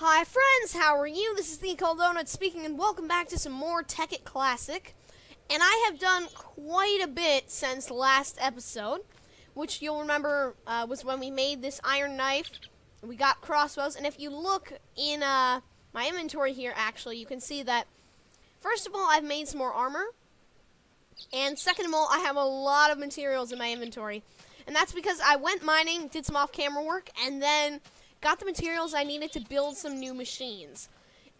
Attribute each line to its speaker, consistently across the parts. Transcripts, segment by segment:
Speaker 1: Hi friends, how are you? This is the Chaldonut speaking, and welcome back to some more Tekkit Classic. And I have done quite a bit since last episode, which you'll remember was when we made this iron knife. We got crossbows, and if you look in my inventory here, actually, you can see that, first of all, I've made some more armor, and second of all, I have a lot of materials in my inventory. And that's because I went mining, did some off-camera work, and then got the materials I needed to build some new machines.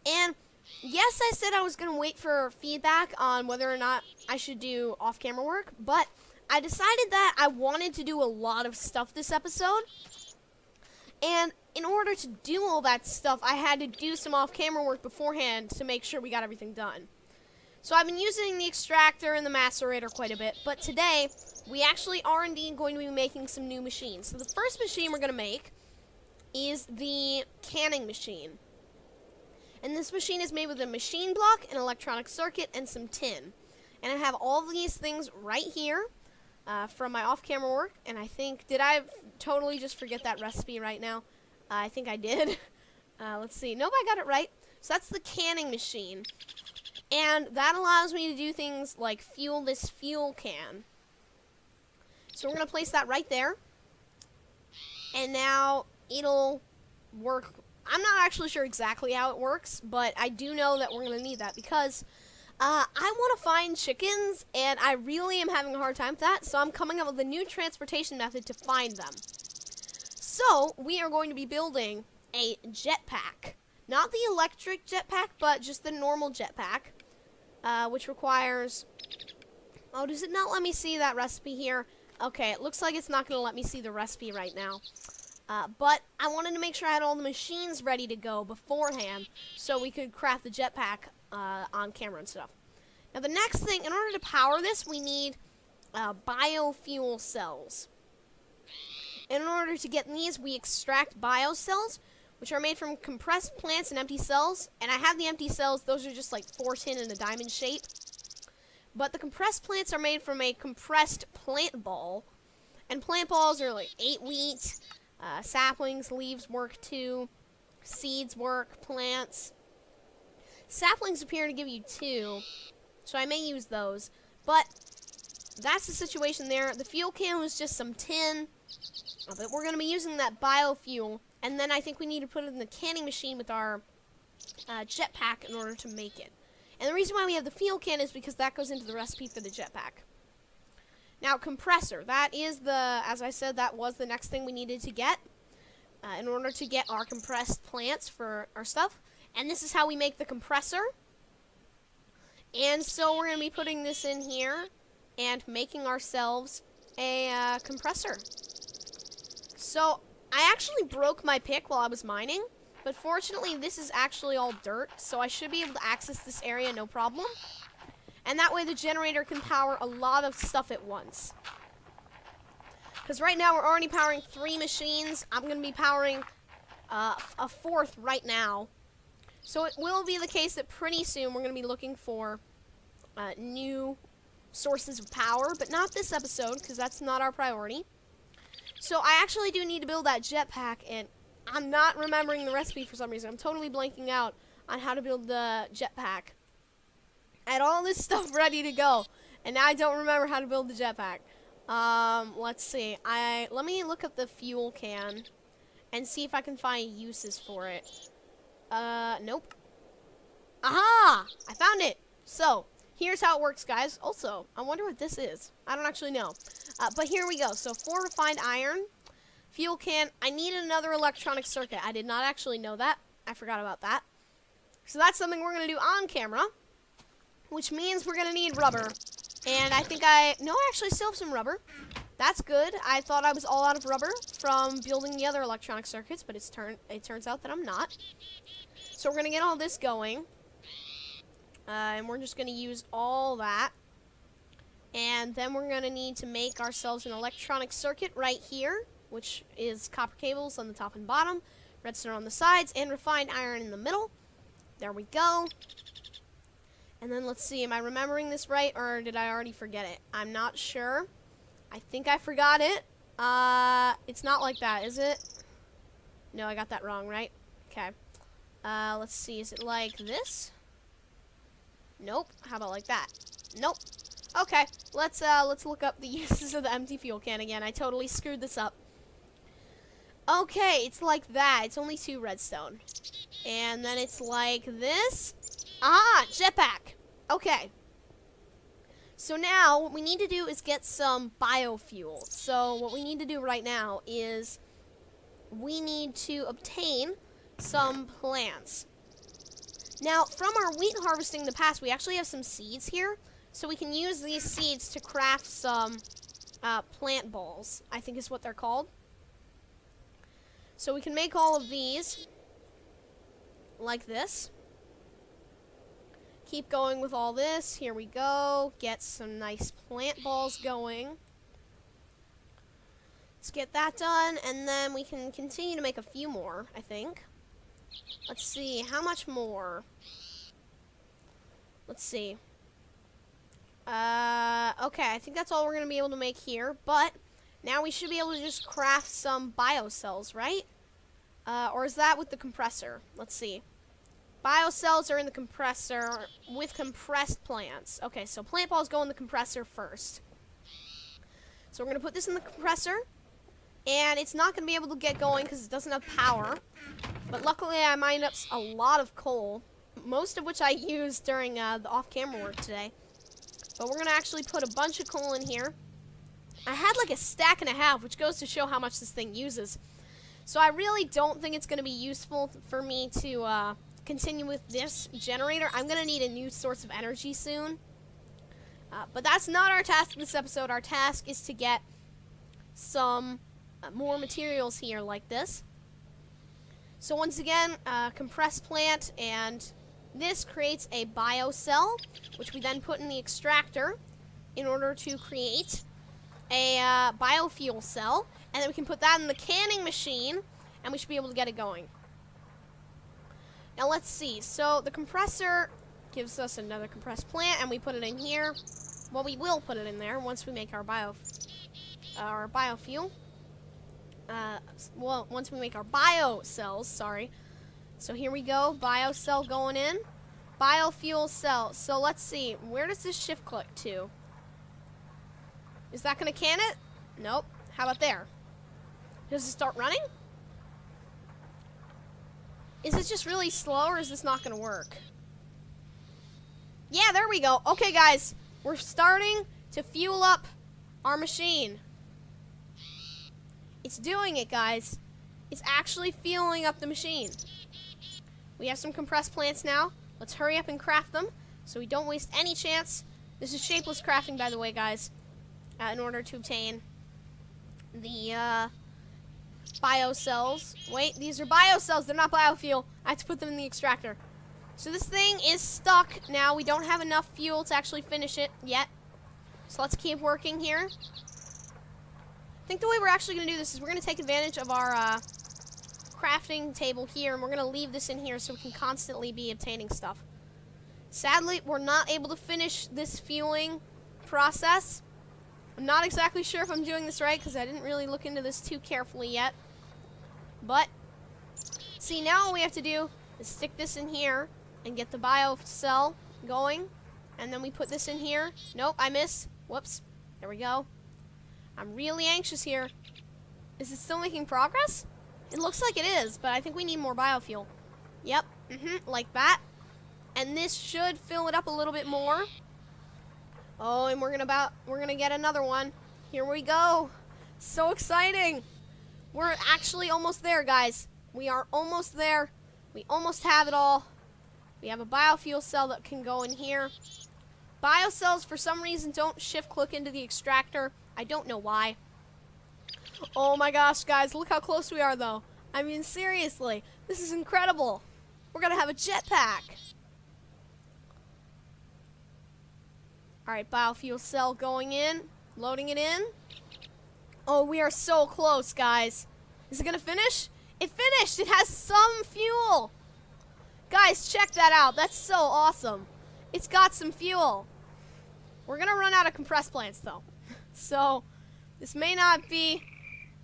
Speaker 1: And yes, I said I was going to wait for feedback on whether or not I should do off-camera work, but I decided that I wanted to do a lot of stuff this episode. And in order to do all that stuff, I had to do some off-camera work beforehand to make sure we got everything done. So I've been using the extractor and the macerator quite a bit, but today we actually are indeed going to be making some new machines. So the first machine we're going to make is the canning machine. And this machine is made with a machine block, an electronic circuit, and some tin. And I have all these things right here from my off-camera work. And I think, did I totally just forget that recipe right now? I think I did. Let's see. Nope, I got it right. So that's the canning machine. And that allows me to do things like fuel this fuel can. So we're going to place that right there. And now it'll work. I'm not actually sure exactly how it works, but I do know that we're going to need that because I want to find chickens, and I really am having a hard time with that, so I'm coming up with a new transportation method to find them. So we are going to be building a jetpack. Not the electric jetpack, but just the normal jetpack, which requires... Oh, does it not let me see that recipe here? Okay, it looks like it's not going to let me see the recipe right now. But I wanted to make sure I had all the machines ready to go beforehand so we could craft the jetpack on camera and stuff. Now the next thing, in order to power this, we need biofuel cells. And in order to get these, we extract biocells, which are made from compressed plants and empty cells. And I have the empty cells, those are just like 4 tin in a diamond shape. But the compressed plants are made from a compressed plant ball. And plant balls are like 8 wheat. Saplings, leaves work too. Seeds work, plants. Saplings appear to give you 2, so I may use those. But that's the situation there. The fuel can was just some tin, but we're going to be using that biofuel. And then I think we need to put it in the canning machine with our jetpack in order to make it. And the reason why we have the fuel can is because that goes into the recipe for the jetpack. Now, compressor. That is the, as I said, that was the next thing we needed to get in order to get our compressed plants for our stuff. And this is how we make the compressor. And so we're going to be putting this in here and making ourselves a compressor. So I actually broke my pick while I was mining, but fortunately this is actually all dirt, so I should be able to access this area no problem. And that way the generator can power a lot of stuff at once. Because right now we're already powering 3 machines. I'm going to be powering a 4th right now. So it will be the case that pretty soon we're going to be looking for new sources of power. But not this episode, because that's not our priority. So I actually do need to build that jetpack, and I'm not remembering the recipe for some reason. I'm totally blanking out on how to build the jetpack. I had all this stuff ready to go, and now I don't remember how to build the jetpack. Let's see. Let me look at the fuel can and see if I can find uses for it. Nope. Aha! I found it! So, here's how it works, guys. Also, I wonder what this is. I don't actually know. But here we go. So, 4 refined iron, fuel can. I need another electronic circuit. I did not actually know that. I forgot about that. So, that's something we're going to do on camera. Which means we're going to need rubber. And I think no, I actually still have some rubber. That's good. I thought I was all out of rubber from building the other electronic circuits, but it turns out that I'm not. So we're going to get all this going. And we're just going to use all that. And then we're going to need to make ourselves an electronic circuit right here, which is copper cables on the top and bottom, redstone on the sides, and refined iron in the middle. There we go. And then let's see, am I remembering this right, or did I already forget it? I'm not sure. I think I forgot it. It's not like that, is it? No, I got that wrong, right? Okay. Let's see, is it like this? Nope. How about like that? Nope. Okay, let's look up the uses of the empty fuel can again. I totally screwed this up. Okay, it's like that. It's only 2 redstone. And then it's like this. Ah, jetpack. Okay. So now what we need to do is get some biofuel. So what we need to do right now is we need to obtain some plants. Now, from our wheat harvesting in the past, we actually have some seeds here. So we can use these seeds to craft some plant balls, I think is what they're called. So we can make all of these like this. Keep going with all this. Here we go. Get some nice plant balls going. Let's get that done, and then we can continue to make a few more, I think. Let's see, how much more? Let's see. Okay, I think that's all we're going to be able to make here, but now we should be able to just craft some biocells, right? Or is that with the compressor? Let's see. Biocells are in the compressor with compressed plants. Okay, so plant balls go in the compressor first. So we're going to put this in the compressor, and it's not going to be able to get going because it doesn't have power. But luckily I mined up a lot of coal, most of which I used during the off-camera work today. But we're going to actually put a bunch of coal in here. I had like a stack and a half, which goes to show how much this thing uses. So I really don't think it's going to be useful for me to continue with this generator. I'm going to need a new source of energy soon. But that's not our task in this episode. Our task is to get some more materials here like this. So once again, compressed plant, and this creates a biocell, which we then put in the extractor in order to create a biofuel cell, and then we can put that in the canning machine, and we should be able to get it going. Now let's see, so the compressor gives us another compressed plant, and we put it in here. Well, we will put it in there once we make our biofuel. Well, once we make our biocells, sorry. So here we go, biocell going in. Biofuel cell. So let's see, where does this shift click to? Is that going to can it? Nope. How about there? Does it start running? Is it just really slow, or is this not going to work? Yeah, there we go. Okay, guys, we're starting to fuel up our machine. It's doing it, guys. It's actually fueling up the machine. We have some compressed plants now. Let's hurry up and craft them so we don't waste any chance. This is shapeless crafting, by the way, guys, in order to obtain the biocells. Wait, these are biocells. They're not biofuel. I have to put them in the extractor. So this thing is stuck now. We don't have enough fuel to actually finish it yet. So let's keep working here. I think the way we're actually going to do this is we're going to take advantage of our crafting table here, and we're going to leave this in here so we can constantly be obtaining stuff. Sadly, we're not able to finish this fueling process. I'm not exactly sure if I'm doing this right because I didn't really look into this too carefully yet. But, see, now all we have to do is stick this in here and get the biocell going. And then we put this in here. Nope, I missed. Whoops. There we go. I'm really anxious here. Is it still making progress? It looks like it is, but I think we need more biofuel. Yep, like that. And this should fill it up a little bit more. Oh, and we're gonna get another one. Here we go. So exciting. We're actually almost there, guys. We are almost there. We almost have it all. We have a biofuel cell that can go in here. Biocells, for some reason, don't shift click into the extractor. I don't know why. Oh my gosh, guys, look how close we are, though. I mean, seriously, this is incredible. We're gonna have a jetpack. Alright, biofuel cell going in. Loading it in. Oh, we are so close, guys. Is it gonna finish? It finished! It has some fuel! Guys, check that out. That's so awesome. It's got some fuel. We're gonna run out of compressed plants, though. So, this may not be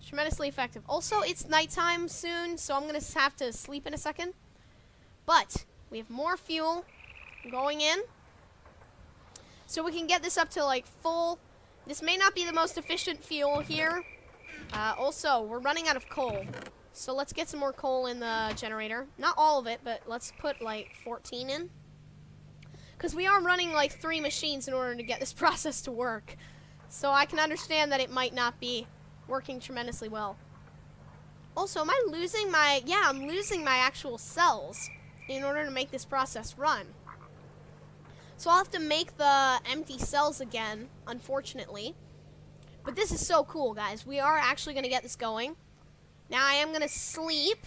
Speaker 1: tremendously effective. Also, it's nighttime soon, so I'm going to have to sleep in a second. But we have more fuel going in. So we can get this up to like full. This may not be the most efficient fuel here. Also, we're running out of coal. So let's get some more coal in the generator. Not all of it, but let's put like 14 in. Because we are running like 3 machines in order to get this process to work. So I can understand that it might not be working tremendously well. Also, am I losing my... Yeah, I'm losing my actual cells in order to make this process run. So I'll have to make the empty cells again, unfortunately. But this is so cool, guys. We are actually going to get this going. Now I am going to sleep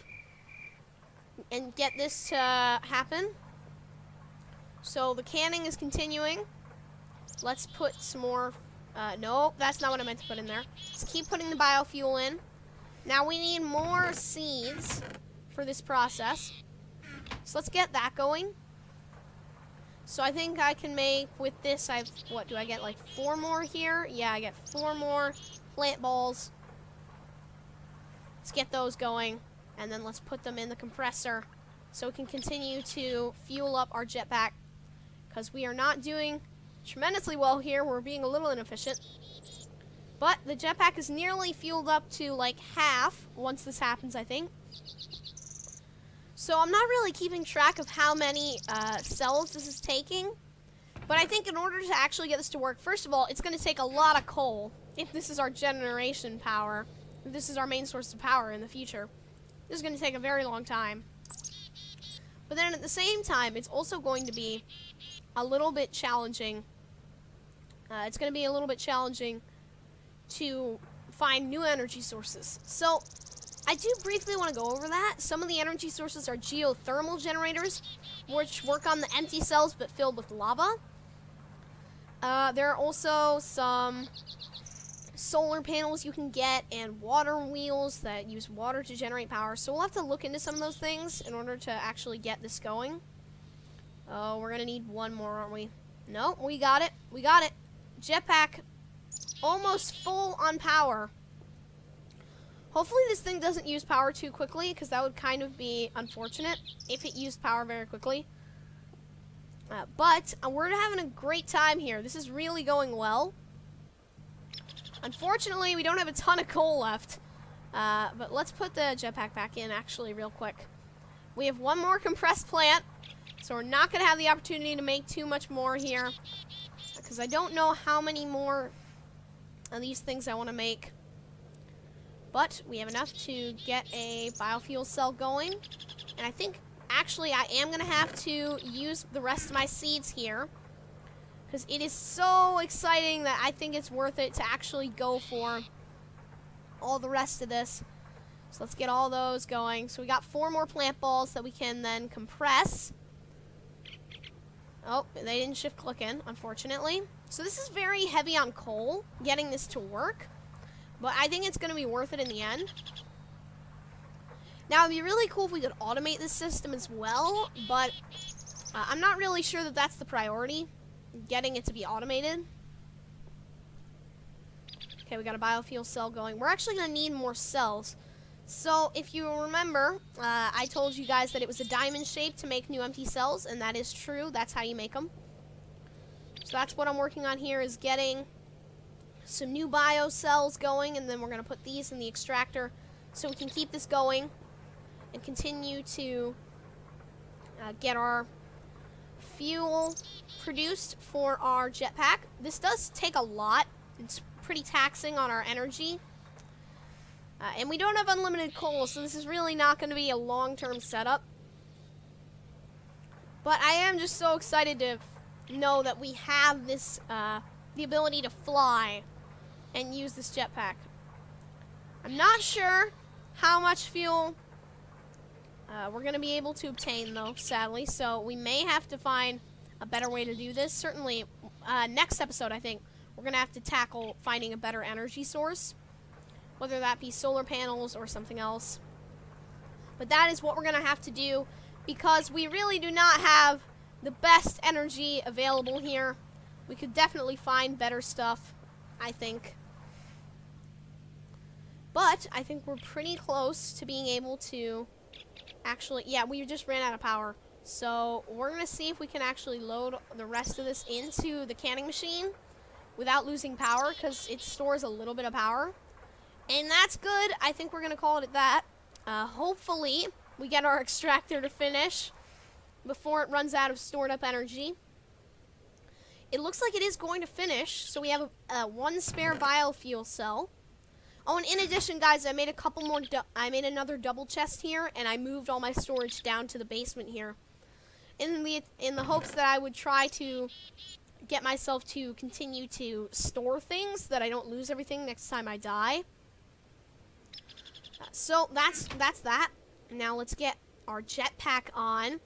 Speaker 1: and get this to happen. So the canning is continuing. Let's put some more... nope, that's not what I meant to put in there. Let's keep putting the biofuel in. Now we need more seeds for this process. So let's get that going. So I think I can make, with this, what do I get, like 4 more here? Yeah, I get 4 more plant balls. Let's get those going, and then let's put them in the compressor so we can continue to fuel up our jetpack, because we are not doing tremendously well here. We're being a little inefficient. But the jetpack is nearly fueled up to like half once this happens, I think. So I'm not really keeping track of how many cells this is taking. But I think in order to actually get this to work, first of all, it's going to take a lot of coal. If this is our generation power, if this is our main source of power in the future, this is going to take a very long time. But then at the same time, it's also going to be a little bit challenging. It's going to be a little bit challenging to find new energy sources. So I do briefly want to go over that. Some of the energy sources are geothermal generators, which work on the empty cells but filled with lava. There are also some solar panels you can get and water wheels that use water to generate power. So we'll have to look into some of those things in order to actually get this going. Oh, we're going to need one more, aren't we? No, we got it. We got it. Jetpack almost full on power. Hopefully this thing doesn't use power too quickly, because that would kind of be unfortunate if it used power very quickly. But we're having a great time here. This is really going well. Unfortunately, we don't have a ton of coal left. But let's put the jetpack back in actually real quick. We have one more compressed plant, so we're not going to have the opportunity to make too much more here, because I don't know how many more of these things I want to make. But we have enough to get a biofuel cell going. And I think, actually, I am going to have to use the rest of my seeds here, because it is so exciting that I think it's worth it to actually go for all the rest of this. So let's get all those going. So we got 4 more plant balls that we can then compress. Oh, they didn't shift click in, unfortunately. So this is very heavy on coal, getting this to work. But I think it's going to be worth it in the end. Now, it'd be really cool if we could automate this system as well, but I'm not really sure that that's the priority, getting it to be automated. Okay, we got a biofuel cell going. We're actually going to need more cells. So, if you remember, I told you guys that it was a diamond shape to make new empty cells, and that is true. That's how you make them. So that's what I'm working on here, is getting some new bio cells going, and then we're going to put these in the extractor so we can keep this going and continue to get our fuel produced for our jetpack. This does take a lot. It's pretty taxing on our energy. And we don't have unlimited coal, so this is really not going to be a long-term setup. But I am just so excited to know that we have this, the ability to fly and use this jetpack. I'm not sure how much fuel we're going to be able to obtain, though, sadly. So we may have to find a better way to do this. Certainly, next episode, I think, we're going to have to tackle finding a better energy source, whether that be solar panels or something else. But that is what we're going to have to do, because we really do not have the best energy available here. We could definitely find better stuff, I think. But I think we're pretty close to being able to actually... Yeah, we just ran out of power. So we're going to see if we can actually load the rest of this into the canning machine without losing power, because it stores a little bit of power. And that's good. I think we're going to call it at that. Hopefully, we get our extractor to finish before it runs out of stored up energy. It looks like it is going to finish, so we have one spare biofuel cell. Oh, and in addition, guys, I made a couple more. I made another double chest here, and I moved all my storage down to the basement here, in the hopes that I would try to get myself to continue to store things, that I don't lose everything next time I die. So that's that. Now let's get our jetpack on.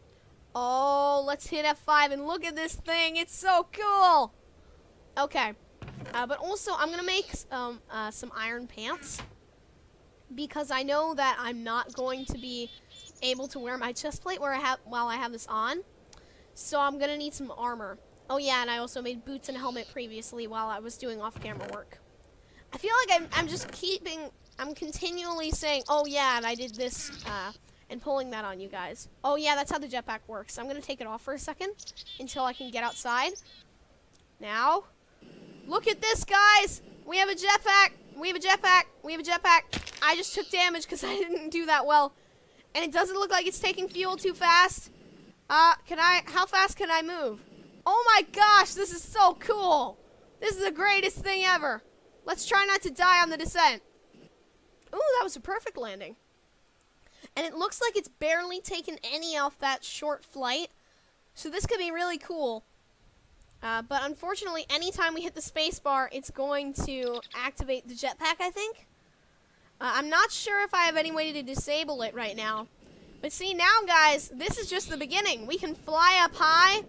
Speaker 1: Oh, let's hit F5 and look at this thing. It's so cool. Okay. But also, I'm going to make some iron pants, because I know that I'm not going to be able to wear my chest plate while I have this on. So I'm going to need some armor. Oh, yeah, and I also made boots and a helmet previously while I was doing off-camera work. I feel like I'm continually saying, oh, yeah, and I did this, and pulling that on you guys. Oh, yeah, that's how the jetpack works. I'm going to take it off for a second until I can get outside. Now, look at this, guys. We have a jetpack. We have a jetpack. We have a jetpack. I just took damage because I didn't do that well. And it doesn't look like it's taking fuel too fast. How fast can I move? Oh my gosh, this is so cool. This is the greatest thing ever. Let's try not to die on the descent. Ooh, that was a perfect landing. And it looks like it's barely taken any off that short flight. So this could be really cool. But unfortunately, anytime we hit the space bar, it's going to activate the jetpack, I think. I'm not sure if I have any way to disable it right now. But see, now, guys, this is just the beginning. We can fly up high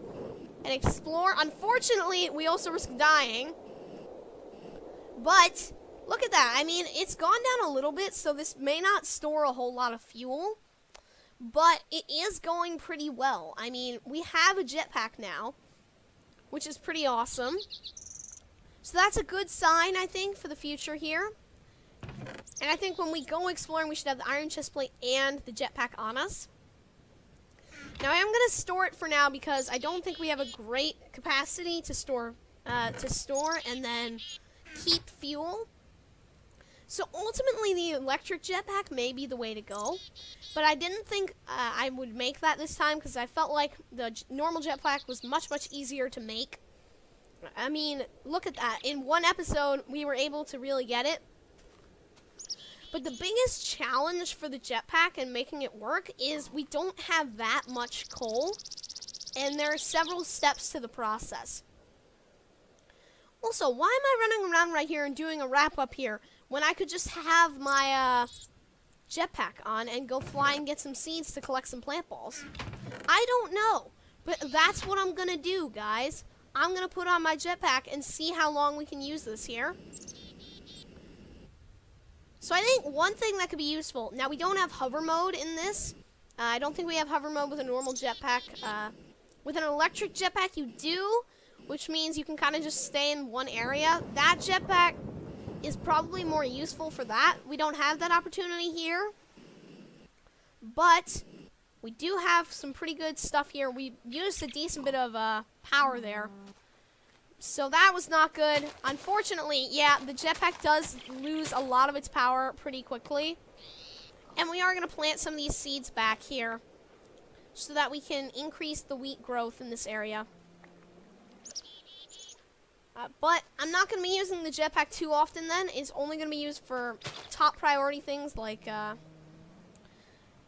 Speaker 1: and explore. Unfortunately, we also risk dying. But look at that. I mean, it's gone down a little bit, so this may not store a whole lot of fuel. But it is going pretty well. I mean, we have a jetpack now, which is pretty awesome. So that's a good sign, I think, for the future here. And I think when we go exploring, we should have the iron chest plate and the jetpack on us. Now, I am going to store it for now because I don't think we have a great capacity to store and then keep fuel. So ultimately, the electric jetpack may be the way to go. But I didn't think I would make that this time because I felt like the normal jetpack was much, much easier to make. I mean, look at that. In one episode, we were able to really get it. But the biggest challenge for the jetpack and making it work is we don't have that much coal. And there are several steps to the process. Also, why am I running around right here and doing a wrap-up here when I could just have my jetpack on and go fly and get some seeds to collect some plant balls? I don't know, but that's what I'm gonna do, guys. I'm gonna put on my jetpack and see how long we can use this here. So I think one thing that could be useful, now we don't have hover mode in this. I don't think we have hover mode with a normal jetpack. With an electric jetpack you do, which means you can kind of just stay in one area. That jetpack is probably more useful for that. We don't have that opportunity here. But we do have some pretty good stuff here. We used a decent bit of power there. So that was not good. Unfortunately, yeah, the jetpack does lose a lot of its power pretty quickly. And we are going to plant some of these seeds back here so that we can increase the wheat growth in this area. But I'm not going to be using the jetpack too often then. It's only going to be used for top priority things like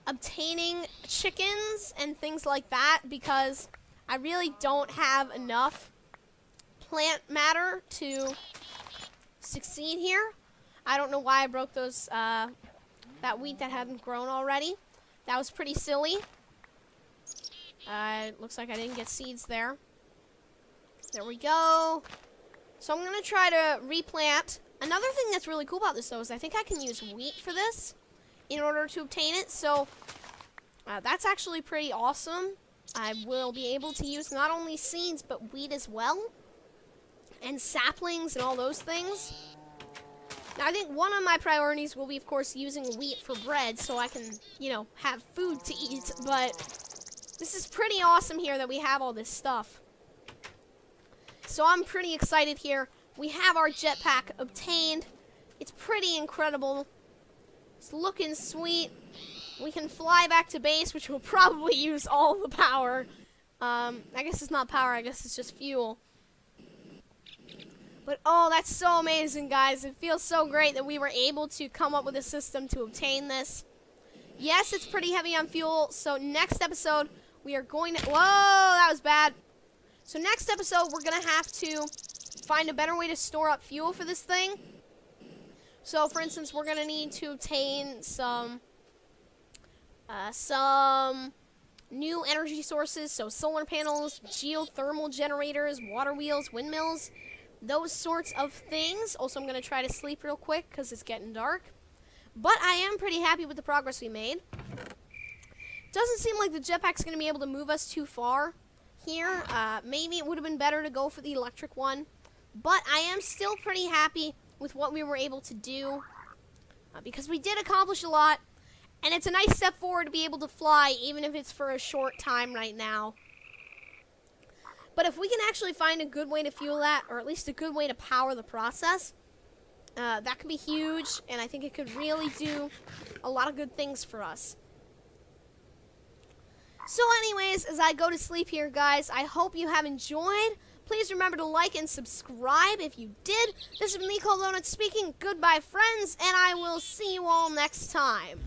Speaker 1: obtaining chickens and things like that, because I really don't have enough plant matter to succeed here. I don't know why I broke those that wheat that hadn't grown already. That was pretty silly. It looks like I didn't get seeds there. There we go. So I'm going to try to replant. Another thing that's really cool about this, though, is I think I can use wheat for this in order to obtain it. So that's actually pretty awesome. I will be able to use not only seeds, but wheat as well. And saplings and all those things. Now, I think one of my priorities will be, of course, using wheat for bread so I can, you know, have food to eat. But This is pretty awesome here that we have all this stuff. So I'm pretty excited here. We have our jetpack obtained. It's pretty incredible. It's looking sweet. We can fly back to base, which will probably use all the power. I guess it's not power, I guess it's just fuel. But oh, that's so amazing, guys. It feels so great that we were able to come up with a system to obtain this. Yes, it's pretty heavy on fuel, so next episode we are going to... Whoa, that was bad. So next episode we're going to have to find a better way to store up fuel for this thing. So, for instance, we're going to need to obtain some new energy sources, so solar panels, geothermal generators, water wheels, windmills, those sorts of things. Also, I'm going to try to sleep real quick because it's getting dark. But I am pretty happy with the progress we made. Doesn't seem like the jetpack's going to be able to move us too far here. Maybe it would have been better to go for the electric one. But I am still pretty happy with what we were able to do. Because we did accomplish a lot. And it's a nice step forward to be able to fly, even if it's for a short time right now. But if we can actually find a good way to fuel that, or at least a good way to power the process, that could be huge, and I think it could really do a lot of good things for us. So anyways, as I go to sleep here, guys, I hope you have enjoyed. Please remember to like and subscribe if you did. This is me, Chaldonut, speaking. Goodbye, friends, and I will see you all next time.